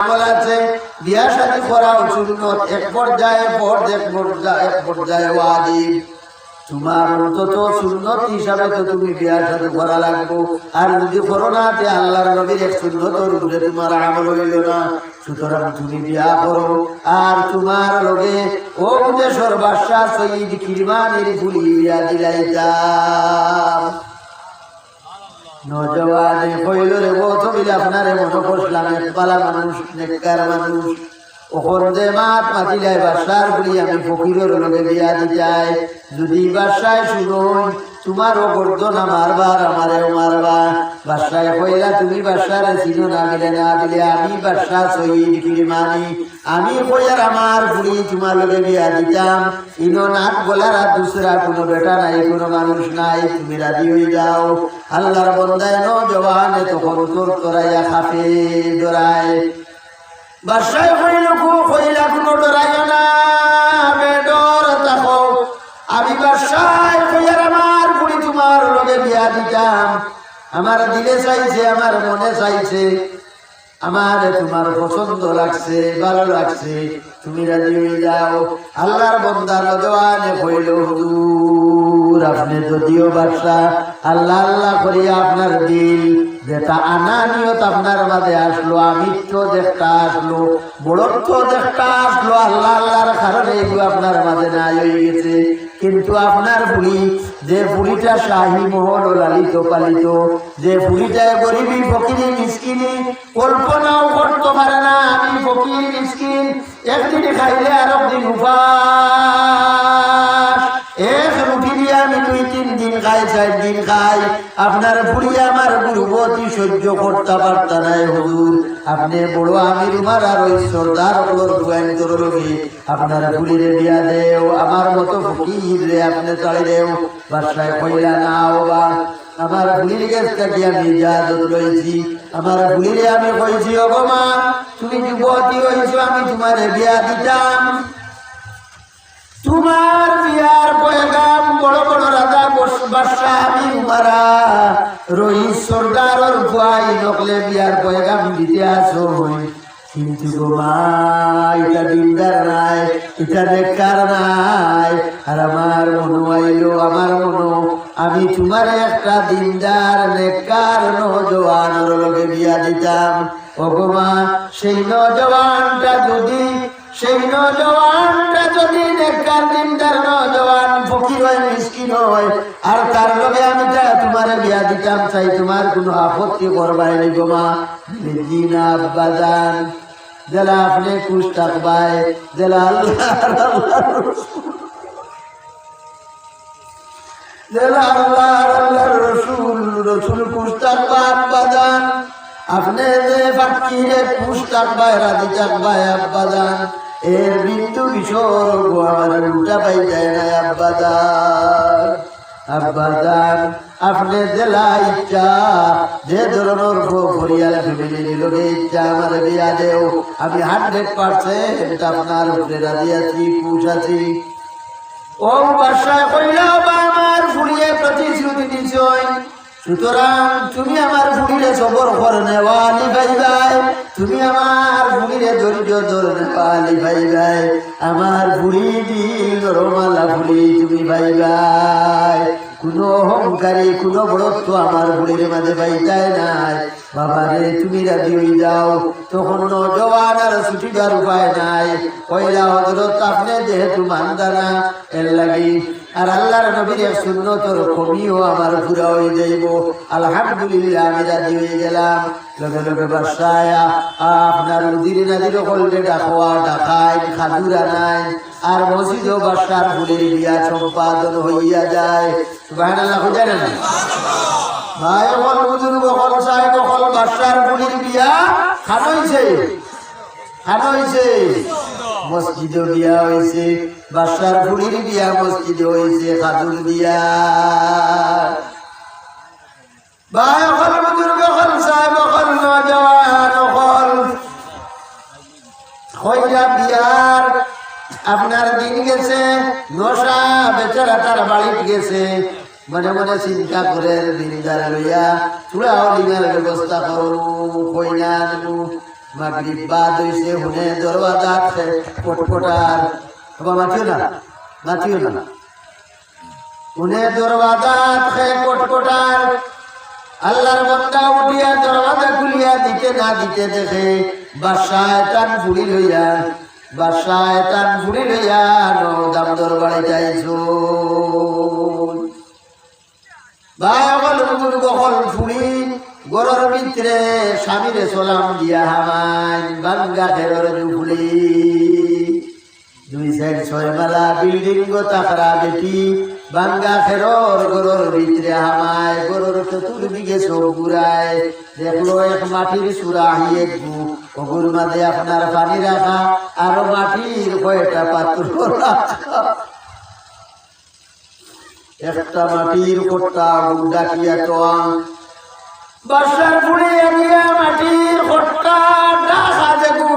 আছে বিয়া শাদী করা সুন্নত, এক পর্যায়ে ফরজ, এক পর্যায়ে ওয়াজিব। তোমার অন্তত সুন্নত হিসাবে তো তুমি বিয়া শাদী করা লাগবো। আর যদি করো না, তে আল্লাহর নবীর এক সুন্নতর উপরে তোমার আমল হইল না। সুতরাং তুমি বিয়া করো। আর তোমার লগে ও দেশের বাদশা সৈয়দ কিরমানের ফুলি বিয়া দিলাইতাম। নজওয়ানে কইল রে ও তো বিলে আপনারে মনে করলাম একপালা মানুষ, নেককার মানুষ। ওখন যে মাত মাতিলাই বাদশার বলি আমি ফকিরের লগে বিয়া দিতাই। যদি বাদশায় শুনুন তোমারও গর্দন মারবার, আমারেও মারবা। বাদশায় কইলা তুমি বাদশারে চিনো না, বিলে না বিলে আমি বাদশা সৈয়দ কিরমানি, আমি কইয়ার আমার বুড়ি তোমার লগে বিয়া দিতাম। ইনো নাক গলার আর দুসরা কোনো বেটা নাই, কোনো মানুষ নাই, তুমি রাজি হয়ে যাও। আল্লাহর বন্দায় নজওয়ানে তখন তোর তোরাইয়া খাফে ডরায়। বাদশায় কইলা কোনো ডরাইও না, বেডর থাকো। আমি বাদশায় কইয়ার আমার বুড়ি তোমার লগে বিয়া দিতাম। আমার দিলে চাইছে, আমার মনে চাইছে, আমার তোমার পছন্দ লাগছে, ভালো লাগছে, তুমি রাজি হয়ে যাও। আল্লাহর বন্দা নজওয়ানে কইল হুজুর আপনি যদিও বাদশা, আল্লাহ আল্লাহ করিয়া আপনার দিল যেটা আনানিয়ত আপনার মাঝে আসলো, আমিত্ব দেখটা আসলো, বড়ত্ব দেখটা আসলো, আল্লাহ আল্লাহর কারণে এগুলো আপনার মাঝে নাই হয়ে গেছে। কিন্তু আপনার বুড়ি, যে বুড়িটা শাহী মহল লালিত পালিত, যে বুড়িটায় গরিবী ফকিরি মিসকিনি কল্পনাও করতে পারে না, আমি ফকির মিসকিন, একদিন খাইলে আর একদিন উপাস, এক রুটি দিয়ে আমি 2-3 দিন খাই, 4 দিন খাই। আপনার বুড়ি আমার গুরুবতী সহ্য করতে পারত নাই হুজুর। আপনি বড় আমির উমার আর ওই সর্দার ওগুলোর গোয়েন্দর লোকে আপনার বুড়িরে বিয়া দেও, আমার মতো ফকির রে আপনি চাই দেও। বাদশায় কইলা না বাবা, আমার বুড়ির কাছ থেকে আমি ইজাজত লইছি, আমার বুড়িরে আমি কইছি ও মা তুমি যুবতী হইছো, আমি তোমারে বিয়া দিতাম। তোমার বিয়ার পয়গাম বড় বড় রাজা বাদশা আমি উমারা রইস সর্দারর ভয় নকলে বিয়ার পয়গাম দিতে আসো। কিন্তু গো মা এটা দিনদার নাই, এটা নেককার নাই। আর আমার মনো আইলো, আমার মনো আমি তোমার একটা দিনদার নেককার নজওয়ানের লগে বিয়া দিতাম। ও গো মা সেই নজওয়ানটা যদি নেককার দিনদার নজওয়ান ফকির হয়, মিসকিন হয়, আর তার লগে আমি তোমারে বিয়া দিতাম চাই, তোমার কোনো আপত্তি করবাই নি গো মা? জিনা আব্বাজান জেলা আপনি খুশ থাকবাই, জেলা আল্লাহর রসুল খুশ থাকবা আব্বাজান। আপনি যে ফাকিরে খুশ থাকবাই, রাজি থাকবাই আব্বাজান। এর বিন্দু বিসর্গ আমার উল্টা পাই যায় না আব্বাজান। আব্বাজান আপনি জেলা ইচ্ছা যে ধরনের পরিয়াল ফ্যামিলির লোকে ইচ্ছা আমার বিয়া দেও, আমি 100% আপনার উপরে রাজি আছি, খুশ আছি। ও বাদশাহ কইলা আমার ফুরিয়ে প্রতিশ্রুতি দিছই, সুতরাং তুমি আমার ফুরিরে সবর করে নেওয়ালি ভাইবাই, তুমি আমার ফুরিরে ধৈর্য ধরে নেওয়ালি ভাইবাই, আমার ফুরি দিল রমালা ফুরি তুমি ভাইবাই। কোনো অহংকারী, কোনো বড়ত্ব আমার ফুরির মাঝে পাইতাই নাই। বাবারে তুমি রাজি হয়ে যাও। তখন নজওয়ান আর ছুটিবার উপায় নাই। কইলা হযরত আপনি যেহেতু মানদানা এর লাগি আর আল্লাহর নবীর সুন্নতর কমিও আমার পুরা হয়ে যাইব। আলহামদুলিল্লাহ আমি রাজি হয়ে গেলাম। লগে লগে বাদশাহ আপনার উদিরে নাজির করলে ডাকোয়া ডাকাই খাজুরা নাই, আর মসজিদও বাদশার ফুলের বিয়া সম্পাদন হইয়া যায়। সুবহানাল্লাহ জানেন ভাই বল বুজুর্গ বল সাহেব বল বাদশার ফুলের বিয়া খানইছে, মসজিদে বিয়া হয়েছে, বাদশার ফুলের বিয়া মসজিদে হয়েছে, খাজুর দিয়া। ভাই বল বুজুর্গ বল সাহেব বল নওজওয়ান বল কইরা বিয়ার আপনার দিন গেছে, নশা বেচারা তার বাড়িতে গেছে, মনে মনে চিন্তা করে দিনদার লইয়া চূড়াও দিনের ব্যবস্থা করু, কইনা মাগরিব বাদ হইছে হুনে দরওয়াজা পটপটার বাবা মাতিও না হুনে দরওয়াজা পটপটার আল্লাহর বান্দা উঠিয়া দরওয়াজা খুলিয়া দিতে না দিতে দেখে বাসায় টান ফুড়ি লইয়া দাম দরবারে যাইছো ভাই অকল বকল ফুড়ি গরর ভিতরে স্বামীরে সালাম দিয়া হামাই বাঙ্গা খেরর জুফুলি 2 সাইড 6 মালা বিল্ডিং গো তাকরা বেটি বাঙ্গা খেরর গরর ভিতরে হামাই গরর চতুর্দিকে সব ঘুরায় দেখলো এক মাটির সুরাহি গু ওগুর মাঝে আপনার পানি রাখা আর মাটির কয়টা পাত্র রাখা একটা মাটির কোট্টা ডাকিয়া তোয়াং বাসার ফুড়িয়ে দিয়া মাটির কোট্টা ডাকা দেখু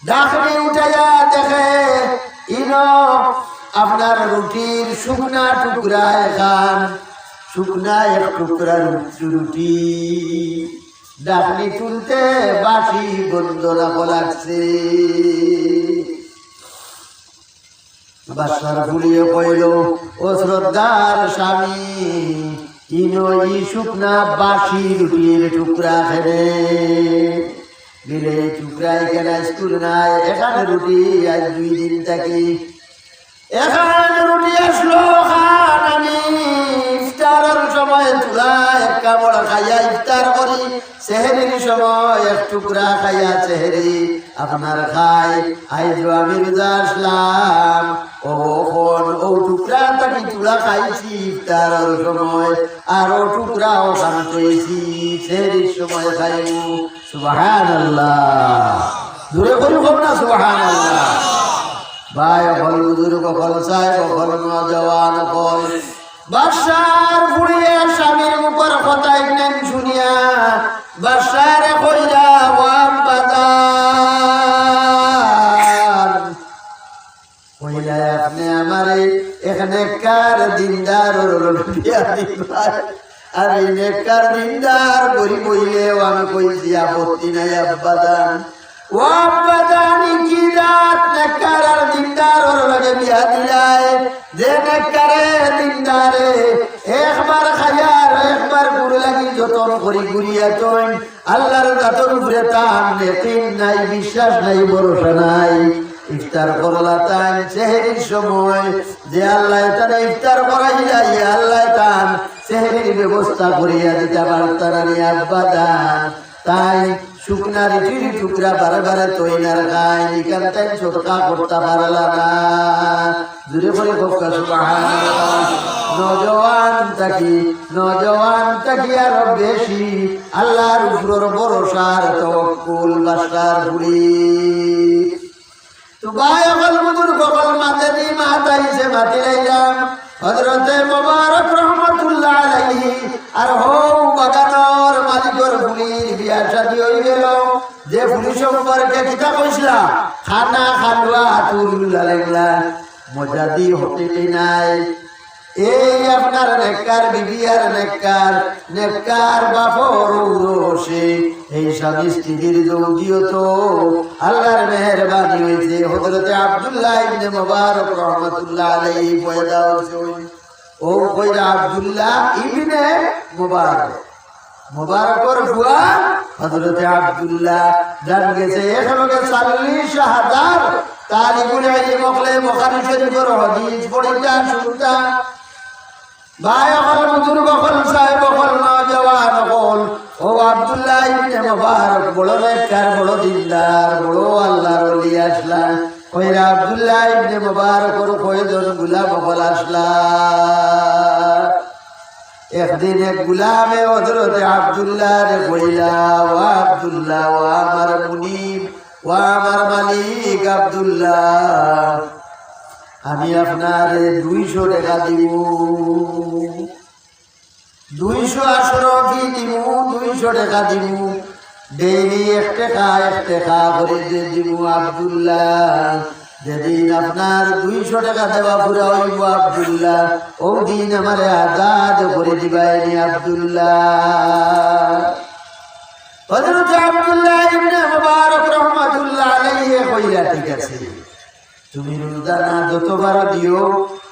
ডাকনি উঠাইয়া দেখে ইনো আপনার রুটির শুকনা টুকরা খান শুকনা এক টুকরা রুটি ডাকনি তুলতে বাসি বন্ধ রাখা লাগছে বাসার ফুড়িয়ে কইল ও শ্রদ্ধার স্বামী ইনো ই শুকনা বাসি রুটির টুকরা খেলে দিলে টুকরাই কেন স্কুল নাই এখানে রুটি আজ 2 দিন থাকি এখানে রুটি আসলো খান আমি ইফতারের সময় তুলা এক কামড় খাইয়া ইফতার করি সেহরির সময় এক টুকরা খাইয়া সেহরি আপনার খাই আইজ আমি রোজা আসলাম ও টুকরা থাকি তুলা খাইছি ইফতারের সময় আর ও টুকরাও খান পেয়েছি সেহরির সময় খাইব সুবহানাল্লাহ দূরে করি হোক না সুবহানাল্লাহ ভাই অকল বুজুর্গ অকল সাহেব অকল নজওয়ান অকল বাদশার ফুড়িয়ে স্বামীর উপর কথা একদিন শুনিয়া বাদশারে কইরা কইলা আপনি আমারে এখানে কার দিনদার আর এই নেককার দিনদার করি কইলেও আমি কইছি আপত্তি নাই আব্বাদান ও আব্বাদানি কি রাত নেককার আর দিনদার ওর লগে বিয়া দিলাই যে নেককারে দিনদারে একবার খায়ার একবার গুরু লাগি যতন করি ঘুরিয়া তৈন আল্লাহর জাতর উপরে টান নেকিন নাই বিশ্বাস নাই ভরসা নাই ইফতার করলা তান সেহরির সময় যে আল্লাহ তারা ইফতার করাই যায় আল্লাহ তান সেহরির ব্যবস্থা করিয়া দিতে পারতারানি আব্বাদান তাই শুকনা রুটির টুকরা বারে তৈনার খায় এখান তাই সদকা করতে পারলা না জুড়ে পড়ে ভক্কা সুবহানাল্লাহ নজওয়ান থাকি আরো বেশি আল্লাহর উপর ভরসার তাওয়াক্কুল বাসার বুড়ি তো ভাই আমল বুজুর কবল মাতে দি মাতাইছে মাতি লাইলাম হযরতে মুবারক রহমাতুল্লাহ আলাইহি আর হো বাগানর মালিকর ফুলির বিয়া শাদী হই গেল যে ফুলি সম্পর্কে কিতা কইছলা খানা খালুয়া তুলুলা লাগলা মজা দি হোটেলে নাই এই আপনার নেককার বিবি আর নেককার বাপর উরসে এই স্বামী স্ত্রীর যৌগিয়ত আল্লাহর মেহেরবানি হয়েছে হযরতে আব্দুল্লাহ ইবনে মুবারক রহমাতুল্লাহ আলাইহি পয়দা হয়েছে ও কইরা আব্দুল্লাহ ইবনে মুবারকর ফুয়া হযরতে আব্দুল্লাহ জান গেছে একলগে 40,000 তালিবুল ইলম মখলে বুখারী শরীফের হাদিস পড়িতা শুনতা ভাই অকল বুজুর্গ অকল সাহেব অকল নওজওয়ান অকল ও আব্দুল্লাহ ইবনে মুবারক বড় নেককার বড় দিনদার বড় আল্লাহর ওলি আসলা কইরা আব্দুল্লাহ ইবনে মুবারকর কয়জন গোলাম অকল আসলা একদিন এক গোলামে হযরতে আব্দুল্লাহ রে কইলা ও আব্দুল্লাহ ও আমার মুনিব ও আমার মালিক আব্দুল্লাহ আমি আপনার 200 টাকা দিব 200 আশরফি দিব 200 টাকা দিব ডেইলি 1 টাকা করে দিব আব্দুল্লাহ যেদিন আপনার 200 টাকা দেওয়া পুরা হইব আব্দুল্লাহ ওই দিন আমার আজাদ করে দিবাইনি আব্দুল্লাহ হযরত আব্দুল্লাহ ইবনে মুবারক রাহমাতুল্লাহ আলাইহি কইলা ঠিক আছে তুমি রোজানা যতবার দিও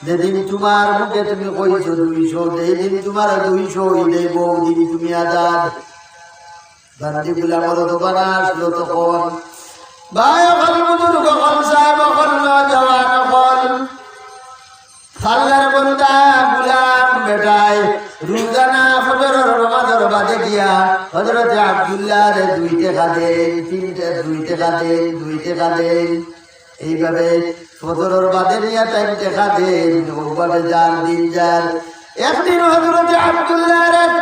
যেদিন তোমার মুখে তুমি কইছো 200 যেদিন তোমার 200 দেব দিন তুমি আজাদ বান্দি গুলামর দোকানা আসলো তখন ভাই হল বুজুর্গ হল সাহেব হল নওজওয়ান হল আল্লাহর বান্দা গুলাম বেটায় রোজানা ফজরের নামাজের বাদে গিয়া হযরত আব্দুল্লাহর 2 টাকা দেন 3 টাকা 2 টাকা দেন 2 টাকা দেন এইভাবে ফজরের বাদে নিয়া 3 টাকা দেন ওভাবে যার দিন যার একদিন হযরত আব্দুল্লাহর এক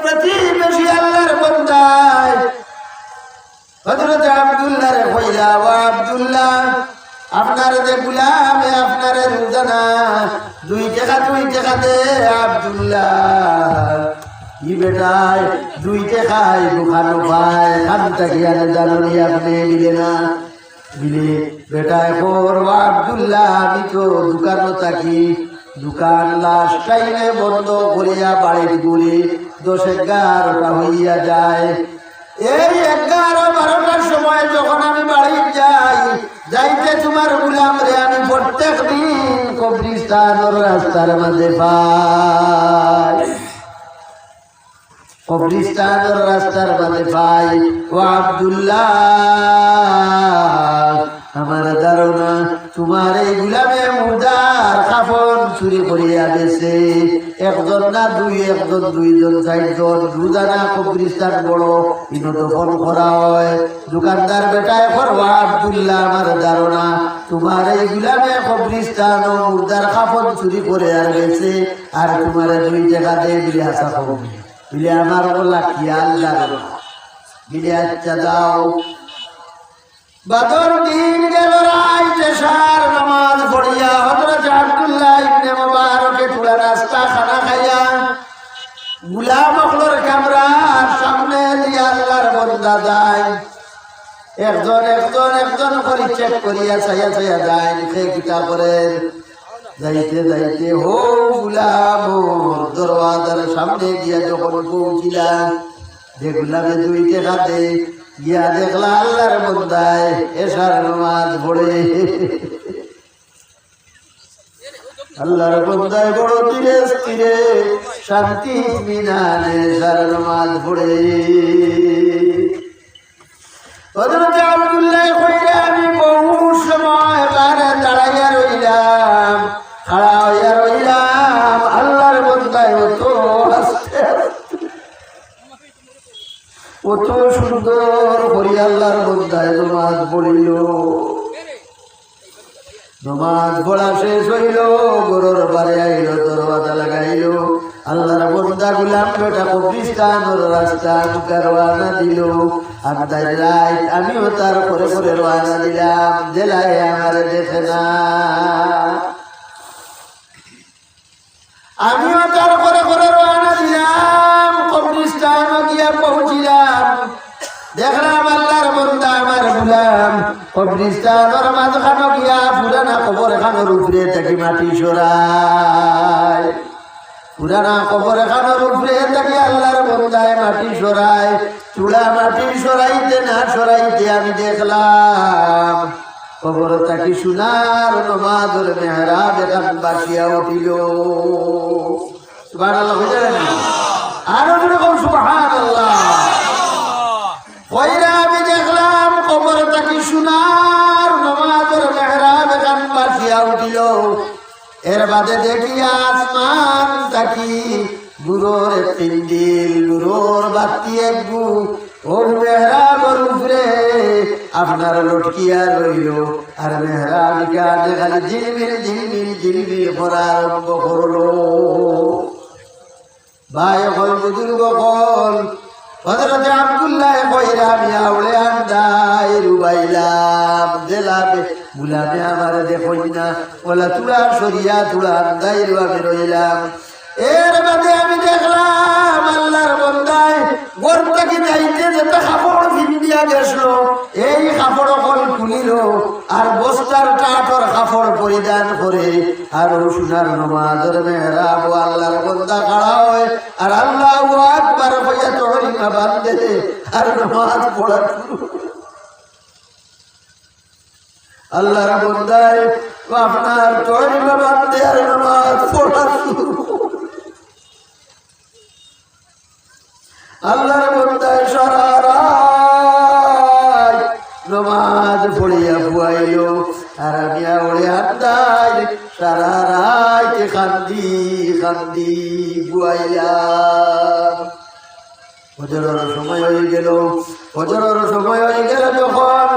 প্রতিবেশী আল্লাহর বান্দায় হযরত আব্দুল্লাহর কইলা ও আব্দুল্লাহ আপনার যে গুলাম আপনার রোজানা 2 টাকা দে আব্দুল্লাহ ই বেটায় 2 টাকায় দোকানো পায় খানটা গিয়ানে জানি আপনি মিলে না মিলে বেটায় করবো আব্দুল্লাহ আমি তো দোকানও থাকি দোকান লাস্ট টাইমে বন্ধ করিয়া বাড়ির গুলি 10-11টা হইয়া যায় এই 11-12টার সময় যখন আমি বাড়ি যাই যাইতে তোমার গুলাম রে আমি প্রত্যেক দিন কবরিস্তানের রাস্তার মাঝে পাই কবরিস্তানের রাস্তার মাঝে পাই ও আব্দুল্লাহ আমার ধারণা তোমার এই গুলামে মুর্দার কাফন চুরি করিয়া গেছে একজন না একজন 2জন 4জন রোজানা কবরিস্তান বড় ইনো দফন করা হয় দোকানদার বেটায় করবা আব্দুল্লাহ আমার ধারণা তোমার এই গুলামে কবরিস্তান ও মুর্দার কাফন চুরি করে আর গেছে আর তোমার 2 টাকা দিয়ে বিলে আসা কবি বিলে আমার বলা কি আল্লাহ বিলে আচ্ছা দাও বাদর দিন গেল রাইতে সার নামাজ পড়িয়া হযরত আব্দুল্লাহ ইবনে মুবারকে পুরা রাস্তা খানা খাইয়া গুলাম হলর কামরার সামনে দিয়া আল্লাহর বান্দা যায় একজন করে চেক করিয়া ছায়া যায় সে কিতা করে যাইতে হো গুলাম দরওয়াজার সামনে গিয়া যখন পৌঁছিলা দেখলাম 2 টাকা দে গিয়া দেখলা আল্লাহর বান্দায় এশার নামাজ পড়ে আল্লাহর বান্দায় বড় ধীরে স্থিরে শান্তি মিনানে এশার নামাজ পড়ে হযরত আব্দুল্লাহ কইরা আমি বহু সময় বারে দাঁড়াইয়া রইলাম খাড়া হইয়া রইলাম আল্লাহর বান্দায় কত সুন্দর করি আল্লাহর বান্দায় নামাজ পড়িল নামাজ পড়া শেষ হইল গরুর বাড়ি আইল দরওয়াজা লাগাইল আল্লাহর বান্দা গুলাম বেটা কবরিস্তানের রাস্তা মুখে রওনা দিল আন্দাজ রাইত আমিও তার করে রওনা দিলাম জেলায় আমার দেখে না আমিও তার করে রওনা দিলাম কবরিস্তান গিয়া পৌঁছিলাম দেখলাম আল্লাহর বান্দা আমার গুলাম কবরিস্তানের মাঝখানে গিয়া পুরানা কবর খানোর উপরে থাকি মাটি সরায় পুরানা কবর খানোর উপরে থাকি আল্লাহর বান্দায় মাটি সরায় চূড়া মাটি সরাইতে আমি দেখলাম কবর থাকি সোনার নমাজের মেহরাব এখান বাসিয়া উঠিল সুবহানাল্লাহ বুঝলেন আরো যেরকম সুবহানাল্লাহ কইরা আমি দেখলাম কবর থাকি সোনার নমাজের মেহরাব এখান বাসিয়া উঠিল এর বাদে দেখি আসমান থাকি গুরুর পিন্ডিল গুরুর বাতি একগু ও মেহরাবের উপরে আপনার লটকিয়া রইল আর মেহরাব কানে খালি ঝিলমিল করা আরম্ভ করলো ভাই হল বুজুর্গ হল হযরত আব্দুল্লাহ কইরা আমি আউলে আন্দাই রুবাইলাম জেলাবে গুলামে আমার দেখই না ওলা তুলা সরিয়া তুলা আন্দাই রুবাবে রইলাম এর বাদে আমি দেখলাম আল্লাহর বান্দায় গর্ত কি যাইতে যেতে কাপড় ভিন্দিয়া খুলিয়া গেছিল, এই কাপড় কল খুলিল আর বস্তার টাটর কাপড় পরিধান করে আর সোনার নমাজের মেহরাব আল্লাহর বন্দা খাড়া হয় আর আল্লাহু আকবার কইয়া তহরিমা বাঁধে আর নমাজ পড়া শুরু। আল্লাহর বন্দায় আপনার তহরিমা বাঁধে আর নমাজ পড়া শুরু। আল্লাহর বন্দায় সারা রাত নমাজ পড়িয়া বুয়াইল আর আমি ওরে হান্দাই সারা রাত কান্দি কান্দি বুয়াইলাম। ফজরের সময় হয়ে গেল, ফজরের সময় হয়ে গেল যখন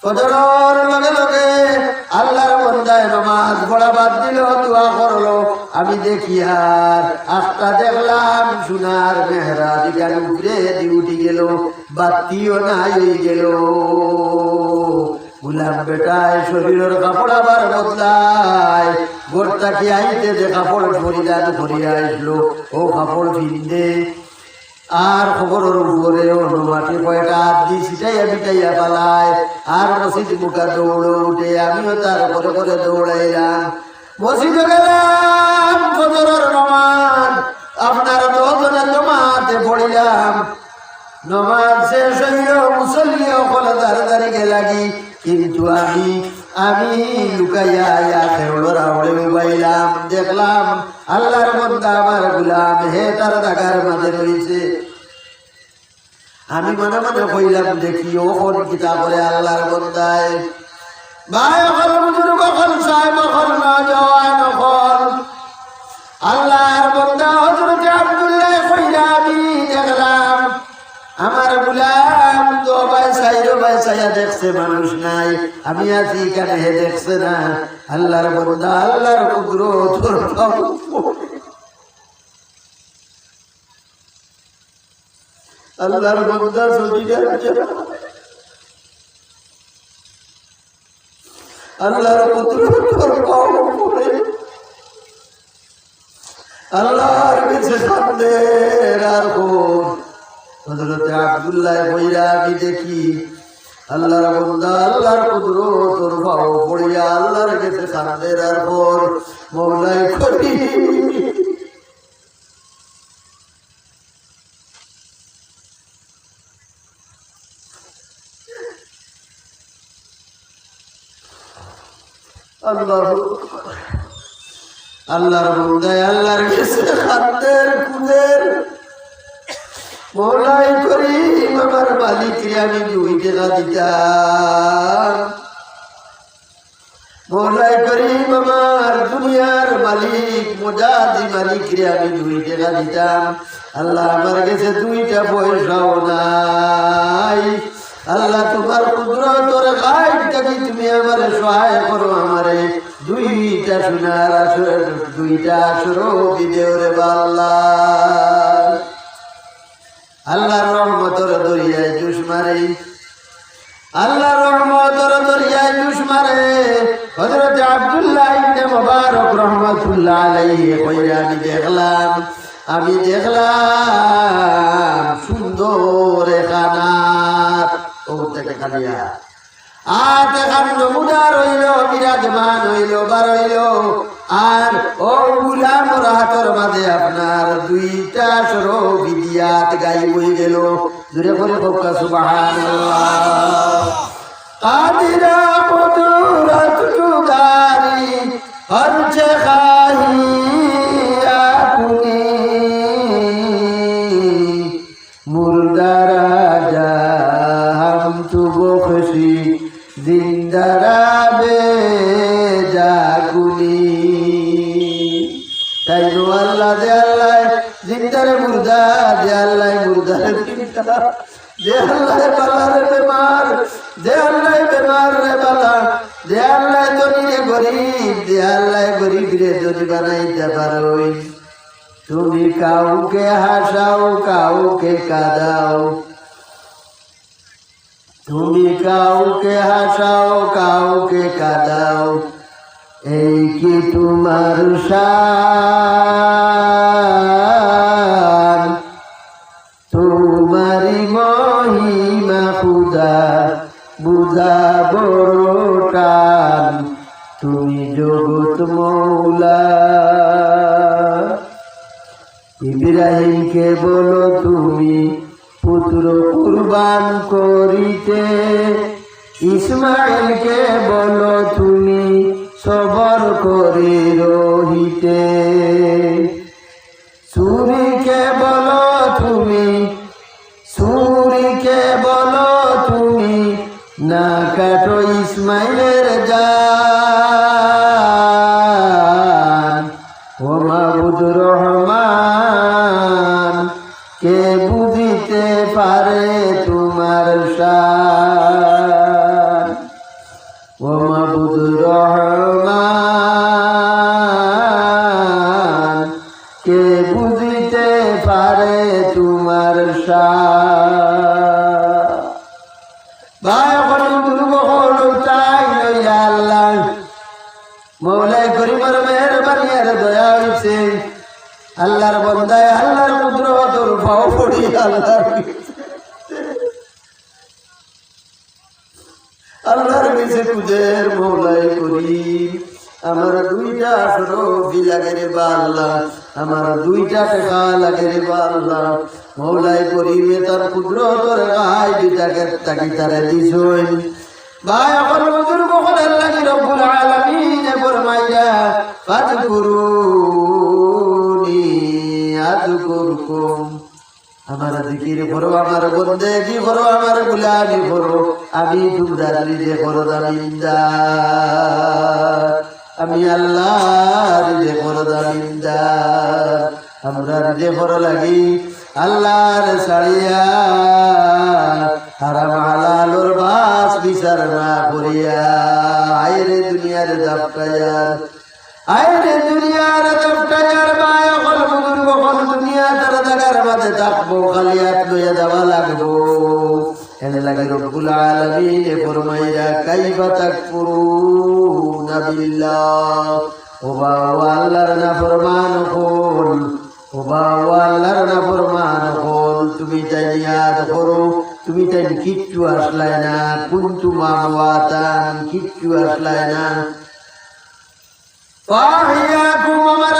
ফজরের লগে লগে আল্লাহর বন্দায় নমাজ পড়া বাদ দিল, দোয়া করলো। আমি দেখি আর একটা দেখলাম সোনার মেহরা দিকার উপরে উঠে গেল, বাতিও নাই হয়ে গেল। গুলাম বেটায় শরীরের কাপড় আবার বদলায়, গোরটা কি আইতে যে কাপড় পরিধান করিয়া আসলো ও কাপড় পিন্দে আর খবরের উপরে মাটি কয়টা আদি ছিটাইয়া বিটাইয়া পালায় আর মসজিদ মুখা দৌড়ে উঠে আমিও তার করে করে দৌড়াইলাম। মসজিদে গেলাম, ফজরের নামাজ আপনার 10 জনের জমাতে পড়িলাম। নমাজ শেষ হইল, মুসল্লি ওখানে দাঁড়িয়ে লাগি, কিন্তু আমি লুকাইয়া খেওড়া ওড়ে উবাইলাম। দেখলাম আল্লাহর বন্দা আমার গুলাম হে তার জায়গার মাঝে রয়েছে। আমি মনে মনে কইলাম দেখি ওখন কিতা করে আল্লাহর বন্দায় ভাই ওখান বুজুর্গ ওখান সাহেব ওখান নজওয়ান ওখান আল্লাহর বন্দা হযরত আব্দুল্লাহ কইলা আমি দেখলাম আমার গুলাম তো ভাই সাইয়া দেখছে মানুষ নাই, আমি আছি এখানে হে দেখছে না। আল্লাহর বন্দা আল্লাহর কুদরত আল্লাহর বন্দা আল্লাহর কুদরত আল্লাহর কাছে কান্দের আর হযরত আব্দুল্লাহ কইরা আমি দেখি আল্লাহর বন্দা আল্লাহর কুদরত পাও পড়িয়া আল্লাহর কাছে কান্দের আর পর মওলাই করি আল্লাহর বন্দায় আল্লাহর কাছে কান্দের কুদের মওলাই করিম আমার মালিককে আমি 2 টাকা দিতাম। মওলাই করিম আমার দুনিয়ার মালিক মুজাদি মালিককে আমি 2 টাকা দিতাম। আল্লাহ আমার কাছে 2টা পয়সাও নাই। আল্লাহ তোমার কুদরতের গায়েব থেকে তুমি আমারে সহায় করো, আমারে 2টা সোনার আসর 2টা আসর দিও রে আল্লাহ। আল্লাহর রহমতের দরিয়ায় জুস মারে, আল্লাহর রহমতের দরিয়ায় জুস মারে। হযরত আব্দুল্লাহ ইবনে মুবারক রাহমাতুল্লাহ আলাইহি কইরা আমি দেখলাম সুন্দর খানাত ও থেকে খালিয়া আর দেখান নমুনা রইল, বিরাজমান হইল বার হইল। আর ও গুলাম রাহাতর মাঝে আপনার 2টা সর বিদিয়াত গাই বই গেল। জুড়ে করে বক্কা সুবহানাল্লাহ। কাদিরা কুদরত তুদারি হরচে খাহি আপনি মুর্দারা জাহাম তু বখশি জিন্দারা বে জাগুনি। তাই নো আল্লাহ দে আল্লাহ জিন্দারে মুর্দা দে আল্লাহ মুর্দারে জিন্দা দে আল্লাহ বালারে বেমার দে আল্লাহ বেমার রে বালা দে আল্লাহ ধনী রে গরিব দে আল্লাহ গরিব রে ধনী বানাইতে পারোই। তুমি কাউকে হাসাও কাউকে কাঁদাও, তুমি কাউকে হাসাও কাউকে কাঁদাও, এই কি তোমার শান? তোমারি মহিমা বুঝা বড় টান তুমি জগৎ মৌলা ইব্রাহিমকে বলো তুমি পুত্র কুরবান করিতে ইসমাইলকে বলো তুমি সবর করে রহিতে সুরীকে বলো তুমি না কাটো ইসমাইলের জান ও মাবুদ রহমান কে বুঝিতে পারে তোমার শান ও মাবুদ রহমান কে বুঝিতে পারে তোমার শান ভাই মৌলাই করিমের মেহরবানি আর দয়া হইছে আল্লাহর বন্দায় আল্লাহর কুদরতের পাও পড়ি আল্লাহর কাছে কুদের মৌলাই করিম আমার দুইটা সরফি লাগে রে আল্লাহ আমার দুইটা টাকা লাগে রে আল্লাহ মৌলাই করিমে তার কুদরতের গায় দুইটাকে তাকি তারে দিছইন ভাই আমার বুজুর্গ হলেন লাগি রব্বুল আলামিন ফরমাইয়া ফাযকুরুনি আযকুরকুম আমার জিকির করো আমার বন্দেগি করো আমার গুলামি করো আমি তোমরা নিজে করো দামিনদার আমি আল্লাহর যে করো দামিনদার আমরা নিজে করো লাগি আল্লাহর ছাড়িয়া হারাম হালালর বাস বিচার না করিয়া আইরে দুনিয়ার দাপটায়ার আইরে দুনিয়ার দাপটায়ার বায় কল বুজুর্গ কল দুনিয়া তারা জায়গার মাঝে থাকবো খালি হাত লইয়া যাওয়া লাগবো এনে লাগে রব্বুল আলামিন ফরমাইয়া কাইফা তাকফুরুনা বিল্লাহ ও বাবা আল্লাহর নাফরমান হল ও বাবা আল্লাহর নাফরমান হল তুমি জানিয়াত করো তুমি তাই কিচ্ছু আসলাই না কুনতু মাওয়াতান কিচ্ছু আসলাই না ফাহিয়াকুম আমার